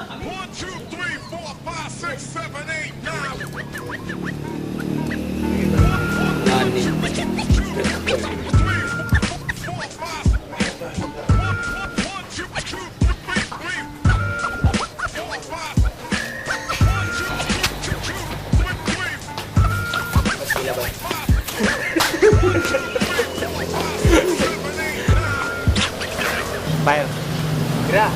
na kami. 1, 2, 3, 4, 5, 6, 7, Fire. Gra.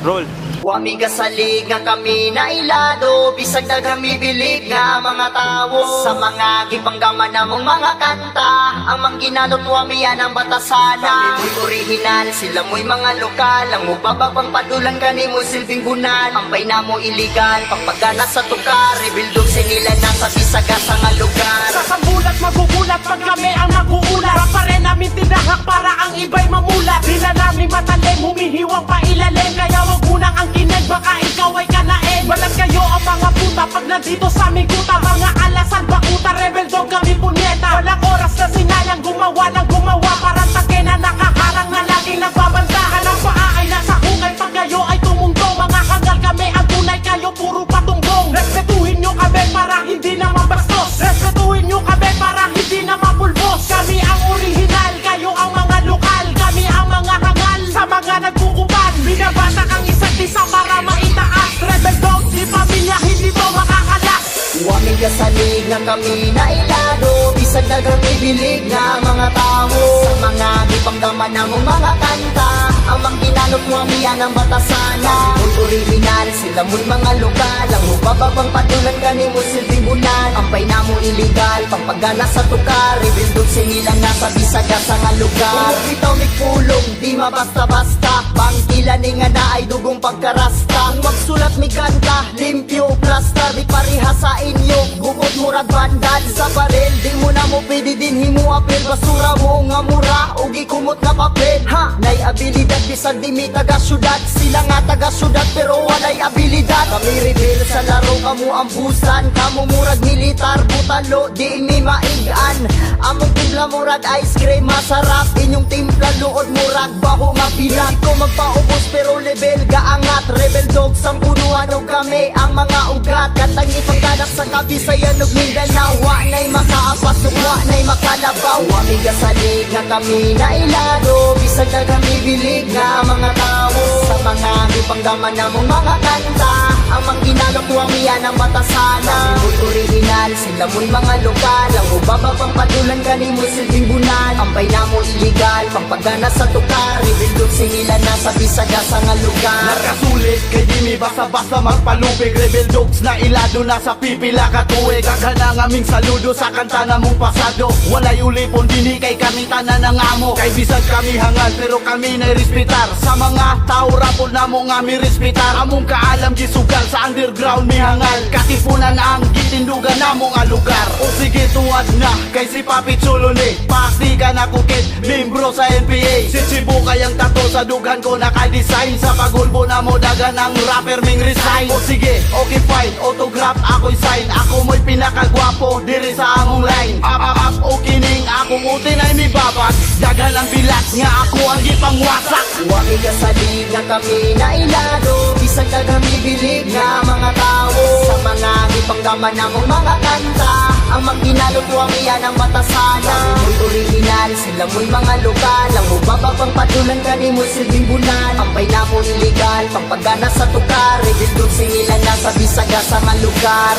Roll. Wamiga salig nga kami na ilado, bisag na kami bilig nga mga tao. Sa mga gipanggaman namong mga kanta, ang mangginalot wami yan ang batasana. Kami mo'y original, sila mo'y mga lokal, ang mubababang padulan kani mo silbing bunan. Ampay na mo iligal, pagpagana sa tukar, rebuildog sinila na sa bisagasa nga lugar. Sa sambulat magugulat pag kami ang naguulat. Rapa rin namin tinahak para ang iba'y mamulat. Di na namin matalim, humihiwang pa ilalim. Kaya wag munang ang kinig, baka ikaw ay kanain. Walang kayo ang mga puta pag nandito sa aming kuta. Mga alasan bakuta, rebel dog kami punyeta. Walang oras na sinalang gumawa ng gumawa. Parang take na nakaharang na laging nagbabanta. Kanang paa ay nasa hukay pag kayo ay tumungtong. Mga hangal kami ang tunay, kayo puro patunggong. Respetuhin nyo kami para hindi na mabastos. Respetuhin nyo kami para hindi na mapulbos. Kami ang original, kayo ang mga lokal. Kami ang mga hangal sa mga nagkukupan. Binabatak ang isa't isa para maitaas. Rebel dog, di pamilya, hindi to makakalas. Wamiga salig nga kami na ilado, bisag na kami bilig nga mga tao. Sa mga gipanggaman namong mga kanta, ang mangginalot wami yan ang batasana. Mo'y original, sila mo'y mga lokal, ang mubababang padulan kani mo silbing bunan. Ampay na mo iligal, pagpagana sa tukar, rebuildog sinilang nasa bisagasa nga lugar. Kung bitaw may kulong, di mabasta-basta, bangkila ni nga na ay dugong pagkarasta. Kung magsulat mi kanta, limpyo, plaster, di pariha sa inyo, bukod murag bandal sa baril. Di mo na mo pwede din himu apel, basura mo nga mura, ugi kumot na papel. Ha, nay abilidad, bisag di mi taga syudad, sila nga taga syudad pero walay abilidad. Kami rebel sa laro, kamu ambusan, kamu murag militar, butalo, di mi maigan. Among timpla murag ice cream, masarap, inyong timpla luod murag baho nga pilat. Ko magpaubos pero level gaangat, rebel dog sang punuan o kami ang mga ugat. Katang ipagkanak sa Kabisayan ug Mindanao, wa na'y makaapasok, wa na'y makalabaw. Wamiga salig nga kami na ilado, bisag na kami bilig nga mga tao. Sa mga gipanggaman namong mga kanta, ang mangginalok wami yan ang batasana. Kami mo'y original, sila mo'y mga lokal, ang mubababang padulan kani mo silbing bunan. Ampay na mo iligal, pagpagana sa tukar, rebuildog sinila na sa bisagasa nga lugar. Nakasulit kay di mi basta-basta magpalupig. Rebel dogs na ilado na sa pipila katuig. Aghan ang aming saludo sa kanta na mong pasado. Walay ulipon dini kay kami tanan ng amo. Kay bisag kami hangal pero kami na respetar. Sa mga tao rapol na mo nga mi respetar. Among kaalam gisugal sa underground mi hangal. Katipunan ang gitindugan na mo nga lugar. O sige tuwad na kay si Papi Chulo ni Pasti ka na kukit, membro sa NPA. Si Cebu kayang tato sa dughan ko naka-design. Sa pagulbo na mo dagan ang rapper ming resign. O sige, okay fine, autograph ako'y sign. Ako mo'y pinakagwapo diri sa among line. Up, o kining akong utin ay mi babag. Dagan ang bilat nga ako ang gipangwasak. Wamiga salig nga kami na ilado, bisag na kami bilig nga mga tao. Sa mga gipanggaman namong mga kanta, ang mangginalot wami yan ang batasana. Kami mo'y original, sila mo'y mga lokal, ang mubababang padulan kani mo silbing bunan. Ampay na mo iligal, pagpagana sa tukar, rebuildog sinila na sa bisagasa nga lugar.